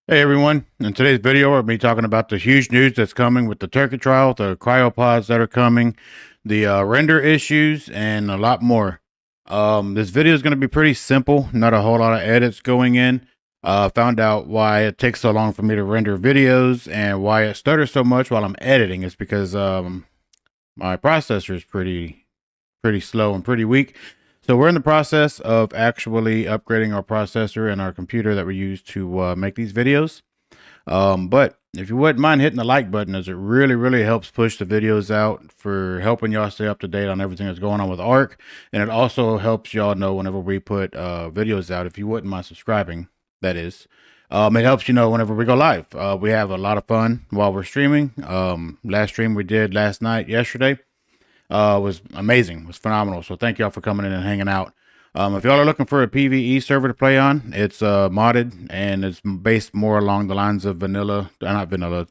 Hey everyone, in today's video I'll be talking about the huge news that's coming with the turkey trial, the cryopods that are coming, the render issues, and a lot more. This video is going to be pretty simple, not a whole lot of edits going in. Found out why it takes so long for me to render videos and why it stutters so much while I'm editing. It's because my processor is pretty slow and pretty weak. So we're in the process of actually upgrading our processor and our computer that we use to make these videos. But if you wouldn't mind hitting the like button, as it really helps push the videos out for helping y'all stay up to date on everything that's going on with ARC. And it also helps y'all know whenever we put videos out, if you wouldn't mind subscribing, that is. It helps you know whenever we go live. We have a lot of fun while we're streaming. Last stream we did last night, yesterday, was amazing. It was phenomenal. So thank y'all for coming in and hanging out. If y'all are looking for a PvE server to play on, it's modded and it's based more along the lines of vanilla, not vanilla,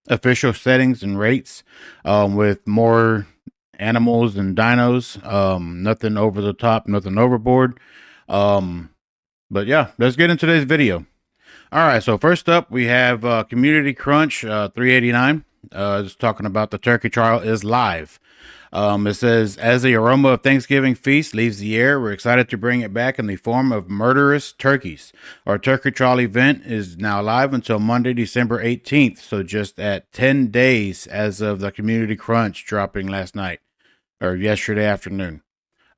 official settings and rates, with more animals and dinos. Nothing over the top, nothing overboard. But yeah, let's get into today's video. All right, so first up we have Community Crunch 389. It's talking about the turkey trial is live. It says, as the aroma of Thanksgiving feast leaves the air, we're excited to bring it back in the form of murderous turkeys. Our turkey trial event is now live until Monday, December 18th. So just at 10 days as of the Community Crunch dropping last night or yesterday afternoon.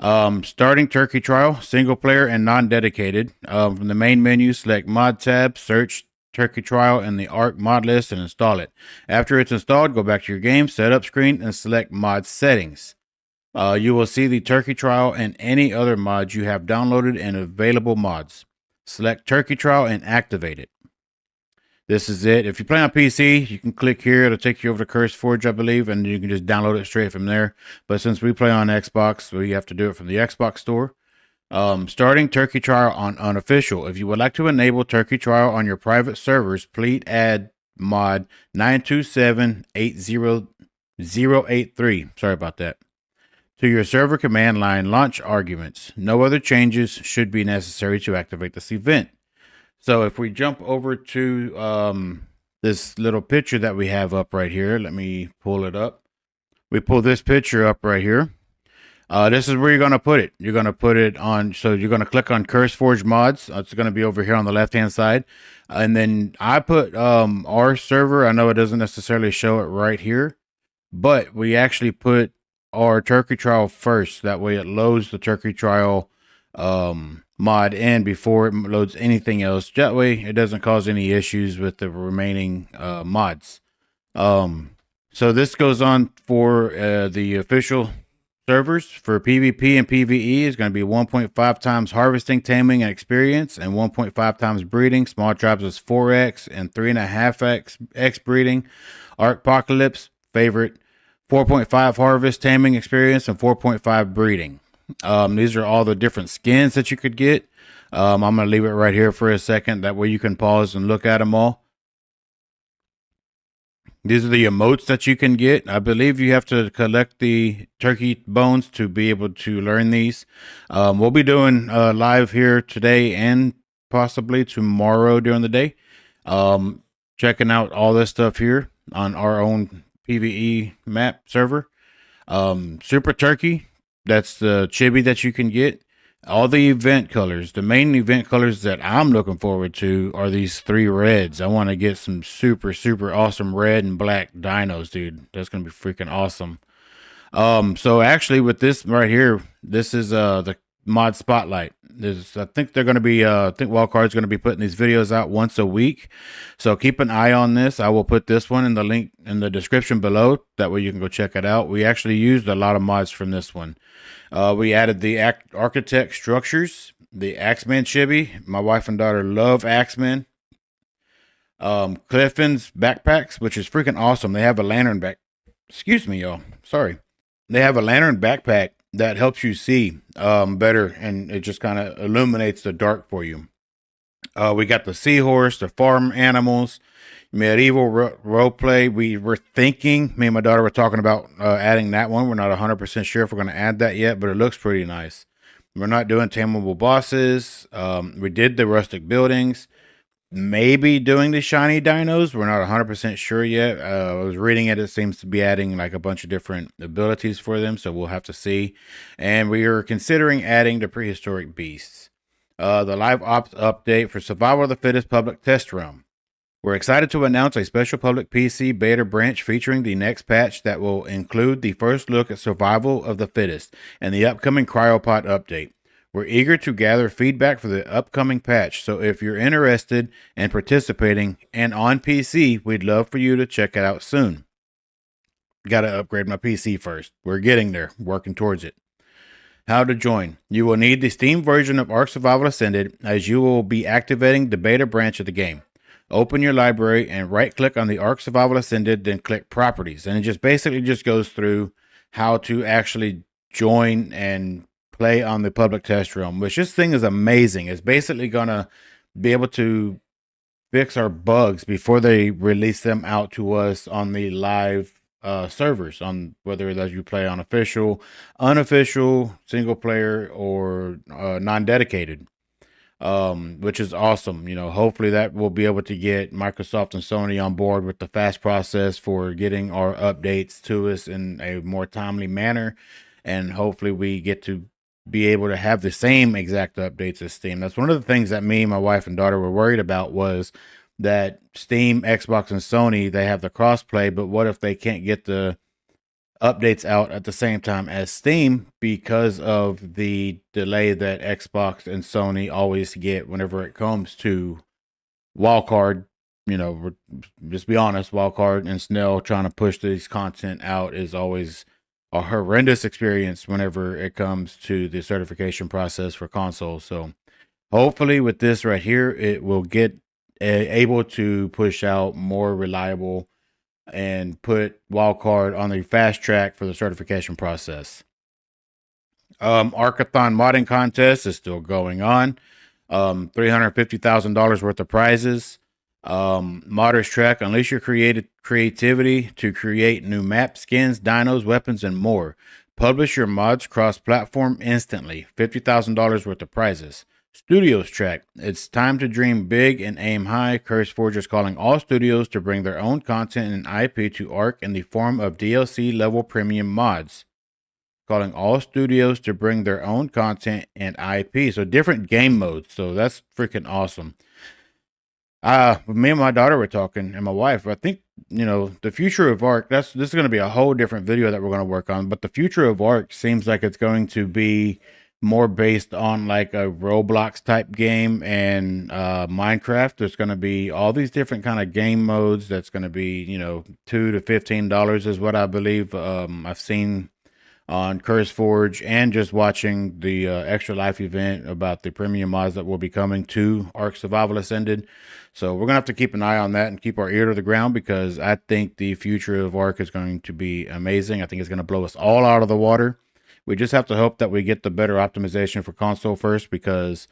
Starting turkey trial, single player and non-dedicated. From the main menu, select mod tab, search turkey trial in the ARC mod list and install it. After it's installed, go back to your game setup screen and select mod settings. You will see the turkey trial and any other mods you have downloaded and available mods. Select turkey trial and activate it. This is it. If you play on PC, you can click here. It'll take you over to CurseForge, I believe, and you can just download it straight from there. But since we play on Xbox, we have to do it from the Xbox store. Starting turkey trial on unofficial. If you would like to enable turkey trial on your private servers, please add mod 927-80083. Sorry about that. To your server command line launch arguments. No other changes should be necessary to activate this event. So if we jump over to this little picture that we have up right here, let me pull it up. We pull this picture up right here. This is where you're going to put it. You're going to put it on, so you're going to click on CurseForge mods. It's going to be over here on the left-hand side. And then I put our server. I know it doesn't necessarily show it right here, but we actually put our turkey trial first. That way it loads the turkey trial mod in before it loads anything else. That way it doesn't cause any issues with the remaining mods. So this goes on for the official servers. For PvP and PvE is going to be 1.5 times harvesting, taming, and experience, and 1.5 times breeding. Small tribes is 4x and 3.5x breeding. Arcpocalypse favorite 4.5 harvest, taming, experience, and 4.5 breeding. These are all the different skins that you could get. I'm going to leave it right here for a second. That way you can pause and look at them all. These are the emotes that you can get. I believe you have to collect the turkey bones to be able to learn these. We'll be doing live here today and possibly tomorrow during the day. Checking out all this stuff here on our own PvE map server. Super Turkey, that's the chibi that you can get. All the event colors, the main event colors that I'm looking forward to are these 3 reds. I want to get some super awesome red and black dinos, dude. That's going to be freaking awesome. So actually with this right here, this is the mod spotlight. I think they're going to be I think Wildcard's going to be putting these videos out once a week, so keep an eye on this. I will put this one in the link in the description below, that way you can go check it out. We actually used a lot of mods from this one. We added the architect structures, the Axeman chibi. My wife and daughter love Axeman. Clifton's backpacks, which is freaking awesome. They have a lantern back. Excuse me, y'all. Sorry. They have a lantern backpack that helps you see better, and it just kind of illuminates the dark for you. We got the seahorse, the farm animals, medieval role play. We were thinking, me and my daughter were talking about adding that one. We're not 100% sure if we're going to add that yet, but it looks pretty nice. We're not doing tameable bosses. We did the rustic buildings. maybe doing the shiny dinos. We're not 100% sure yet. I was reading it. It seems to be adding like a bunch of different abilities for them. So we'll have to see. And we are considering adding the prehistoric beasts. The live ops update for Survival of the Fittest public test realm. We're excited to announce a special public PC beta branch featuring the next patch that will include the first look at Survival of the Fittest and the upcoming Cryopod update. We're eager to gather feedback for the upcoming patch, so if you're interested in participating and on PC, we'd love for you to check it out soon. Got to upgrade my PC first. We're getting there, working towards it. How to join. You will need the Steam version of Ark Survival Ascended, as you will be activating the beta branch of the game. Open your library and right click on the Ark Survival Ascended, then click Properties. And it just basically just goes through how to actually join and play on the public test realm, which this thing is amazing. It's basically going to be able to fix our bugs before they release them out to us on the live servers, on whether that you play on official, unofficial, single player, or non-dedicated, which is awesome. You know, hopefully that will be able to get Microsoft and Sony on board with the fast process for getting our updates to us in a more timely manner, and hopefully we get to be able to have the same exact updates as Steam. That's one of the things that me, my wife, and daughter were worried about, was that Steam, Xbox, and Sony, they have the crossplay, but what if they can't get the updates out at the same time as Steam because of the delay that Xbox and Sony always get whenever it comes to wildcard? You know, just be honest, wildcard and Snell trying to push these content out is always a horrendous experience whenever it comes to the certification process for consoles. So hopefully with this right here, it will get able to push out more reliable and put wildcard on the fast track for the certification process. Arkathon modding contest is still going on. $350,000 worth of prizes. Modders track, unleash your creativity to create new maps, skins, dinos, weapons, and more. Publish your mods cross-platform instantly. $50,000 worth of prizes. Studios track, it's time to dream big and aim high. CurseForge is calling all studios to bring their own content and IP to Ark in the form of DLC level premium mods. Calling all studios to bring their own content and IP. So different game modes. So that's freaking awesome. Me and my daughter were talking, and my wife. I think, you know, the future of Ark. This is going to be a whole different video that we're going to work on. But the future of Ark seems like it's going to be more based on like a Roblox type game and Minecraft. There's going to be all these different kind of game modes. That's going to be, you know, $2 to $15 is what I believe. I've seen on CurseForge, and just watching the Extra Life event about the premium mods that will be coming to Ark Survival Ascended. So we're gonna have to keep an eye on that and keep our ear to the ground, because I think the future of Ark is going to be amazing. I think it's gonna blow us all out of the water. We just have to hope that we get the better optimization for console first, because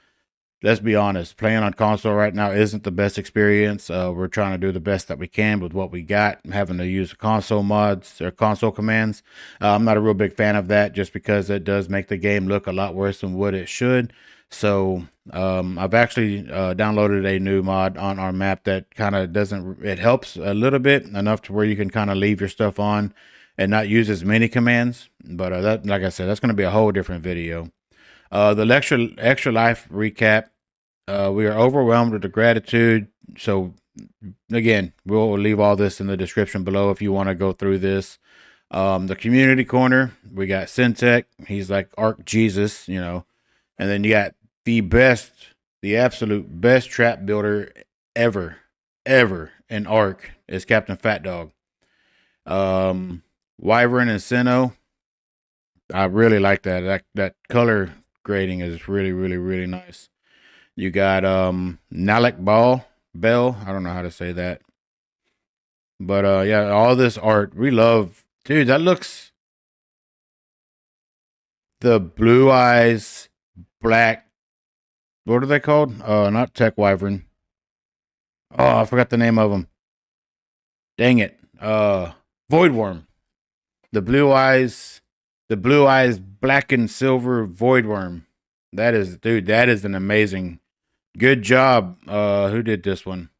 let's be honest, playing on console right now isn't the best experience. We're trying to do the best that we can with what we got, having to use console mods or console commands. I'm not a real big fan of that, just because it does make the game look a lot worse than what it should. So I've actually downloaded a new mod on our map that kind of doesn't, it helps a little bit, enough to where you can kind of leave your stuff on and not use as many commands. But that, like I said, that's going to be a whole different video. The extra life recap. We are overwhelmed with the gratitude. So again, we'll leave all this in the description below if you want to go through this. The community corner, we got Syntech. He's like Ark Jesus, you know. And then you got the absolute best trap builder ever in Ark is Captain Fat Dog. Wyvern and Sinnoh. I really like that. That color grading is really nice. You got Nalek Bell. I don't know how to say that. But yeah, all this art we love. Dude, that looks, the blue eyes, black, what are they called? Not Tech Wyvern. Oh, I forgot the name of them. Dang it. Voidworm. The blue eyes, black and silver Voidworm. That is, dude, that is an amazing Good job. Who did this one?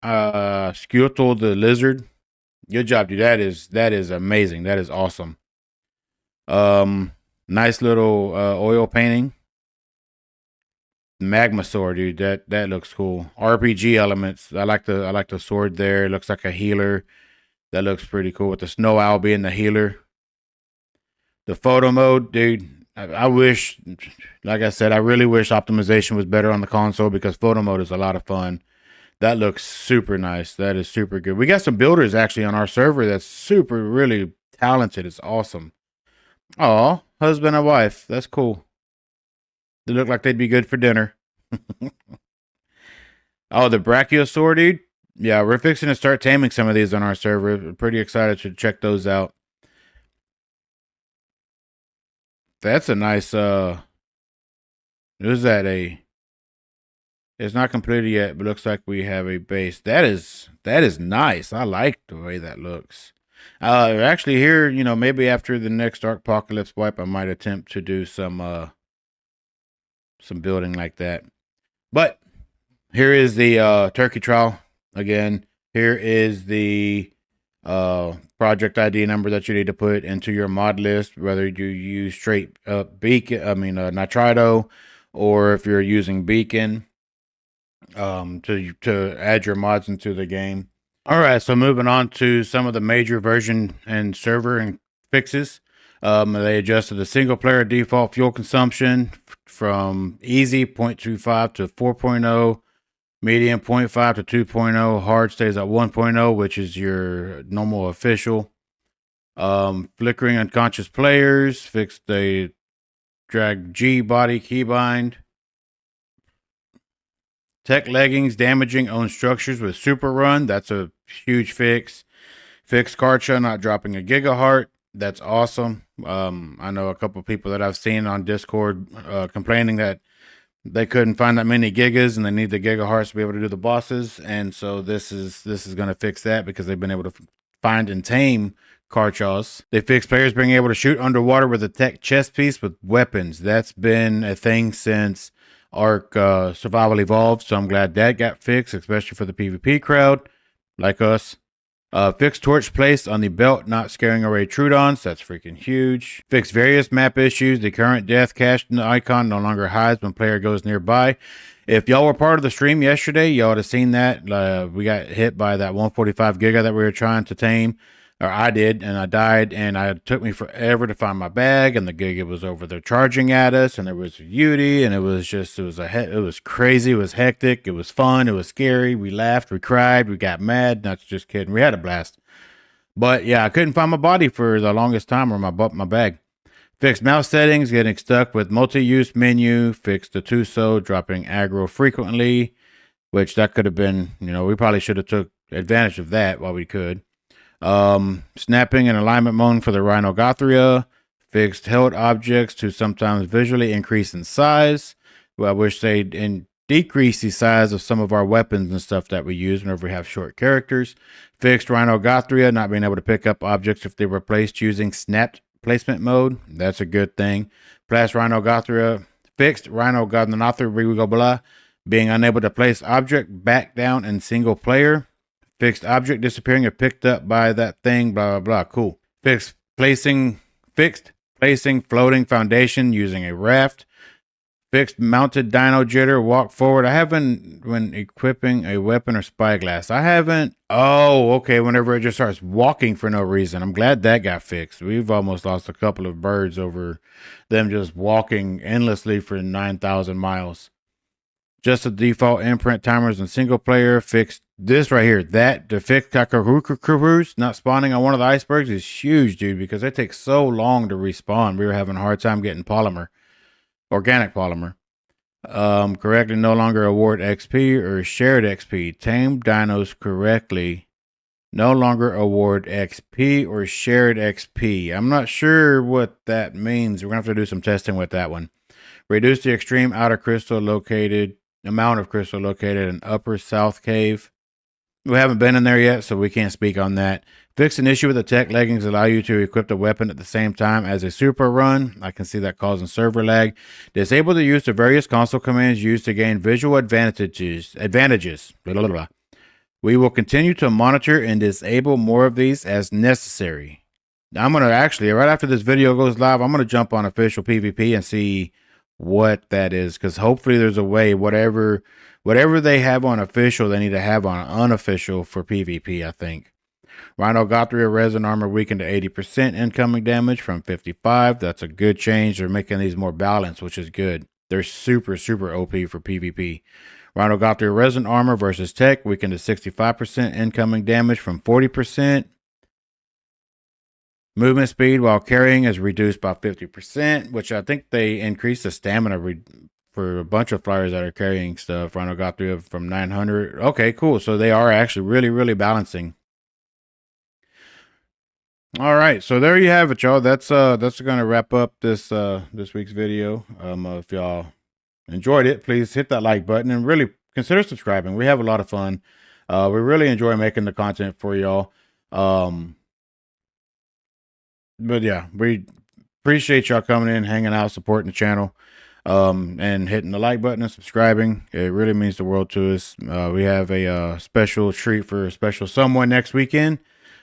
Skewtle the Lizard. Good job, dude. That is amazing. That is awesome. Um, nice little oil painting. Magma sword, dude. That looks cool. RPG elements. I like the sword there. It looks like a healer. That looks pretty cool with the snow owl being the healer. The photo mode, dude. I wish, like I said, I really wish optimization was better on the console because photo mode is a lot of fun. That looks super nice. That is super good. We got some builders actually on our server that's super really talented. It's awesome. Oh, husband and wife. That's cool. They look like they'd be good for dinner. Oh, the Brachiosaur, dude. Yeah, we're fixing to start taming some of these on our server. We're pretty excited to check those out. That's a nice is that a it's not completed yet, but looks like we have a base. That is nice. I like the way that looks. Actually here, maybe after the next Dark Apocalypse wipe, I might attempt to do some building like that. But here is the turkey trial again. Here is the project ID number that you need to put into your mod list, whether you use straight Nitrito, or if you're using Beacon to add your mods into the game. All right, so moving on to some of the major version and server and fixes. They adjusted the single player default fuel consumption from easy 0.25 to 4.0, medium 0.5 to 2.0, hard stays at 1.0, which is your normal official. Flickering unconscious players, fixed the drag G body keybind. Tech leggings damaging own structures with super run. That's a huge fix. Fixed Karcha not dropping a gigaheart. That's awesome. I know a couple of people that I've seen on Discord complaining that they couldn't find that many gigas and they need the gigahearts to be able to do the bosses. And so this is going to fix that because they've been able to find and tame Karchas. They fixed players being able to shoot underwater with a tech chest piece with weapons. That's been a thing since Ark Survival Evolved, so I'm glad that got fixed, especially for the PvP crowd like us. Fixed torch placed on the belt, not scaring away Trudons. That's freaking huge. Fixed various map issues. The current death cache icon no longer hides when player goes nearby. If y'all were part of the stream yesterday, y'all would have seen that. We got hit by that 145 giga that we were trying to tame. Or I did, and I died, and it took me forever to find my bag, and the giga was over there charging at us, and there was a Yudi, and it was crazy, it was hectic, it was fun, it was scary, we laughed, we cried, we got mad, not just kidding, we had a blast. But yeah, I couldn't find my body for the longest time, or my bag. Fixed mouse settings, getting stuck with multi-use menu, fixed the Tuso, dropping aggro frequently, which that could have been, we probably should have took advantage of that while we could. Snapping and alignment mode for the Rhinogothria. Fixed held objects to sometimes visually increase in size. Well, I wish they'd decrease the size of some of our weapons and stuff that we use whenever we have short characters. Fixed Rhinogothria not being able to pick up objects if they were placed using snapped placement mode. That's a good thing. Fixed Rhinogothria being unable to place object back down in single player. Fixed object disappearing if picked up by that thing, blah, blah, blah. Cool. Fixed placing floating foundation using a raft. Fixed mounted dino jitter, walk forward. I haven't, when equipping a weapon or spyglass. I haven't. Oh, okay. Whenever it just starts walking for no reason. I'm glad that got fixed. We've almost lost a couple of birds over them just walking endlessly for 9,000 miles. Just the default imprint timers in single player. Fixed this right here. The fixed Kakarukus not spawning on one of the icebergs is huge, dude, because they take so long to respawn. We were having a hard time getting organic polymer. Correctly no longer award XP or shared XP. Tame dinos correctly. No longer award XP or shared XP. I'm not sure what that means. We're going to have to do some testing with that one. Reduce the extreme outer crystal amount of crystal located in upper south cave. We haven't been in there yet, so we can't speak on that. Fix an issue with the tech leggings allow you to equip the weapon at the same time as a super run. I can see that causing server lag. Disable the use of various console commands used to gain visual advantages. Blah, blah, blah. We will continue to monitor and disable more of these as necessary. I'm going to actually, right after this video goes live, I'm going to jump on official PvP and see what that is, because hopefully there's a way, whatever they have on official, they need to have on unofficial for PvP, I think. Rhino Gothria resin armor weakened to 80% incoming damage from 55. That's a good change. They're making these more balanced, which is good. They're super, super OP for PvP. Rhino Gothria resin armor versus tech weakened to 65% incoming damage from 40%. Movement speed while carrying is reduced by 50%, which I think they increased the stamina for a bunch of flyers that are carrying stuff. Rhino Gothria from 900. Okay, cool. So they are actually really, really balancing. All right, so there you have it, y'all. That's gonna wrap up this week's video. If y'all enjoyed it, please hit that like button and really consider subscribing. We have a lot of fun. We really enjoy making the content for y'all. But yeah, we appreciate y'all coming in, hanging out, supporting the channel, and hitting the like button and subscribing. It really means the world to us. We have a special treat for a special someone next weekend.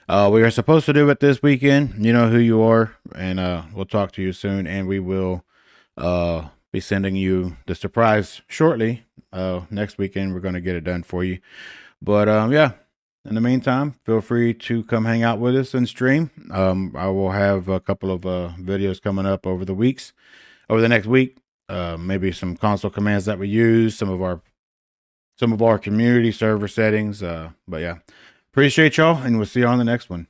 We are supposed to do it this weekend. You know who you are, and we'll talk to you soon, and we will be sending you the surprise shortly. Next weekend, we're going to get it done for you. But yeah, in the meantime, feel free to come hang out with us and stream. I will have a couple of videos coming up over the next week. Maybe some console commands that we use, some of our community server settings. But yeah, appreciate y'all, and we'll see you on the next one.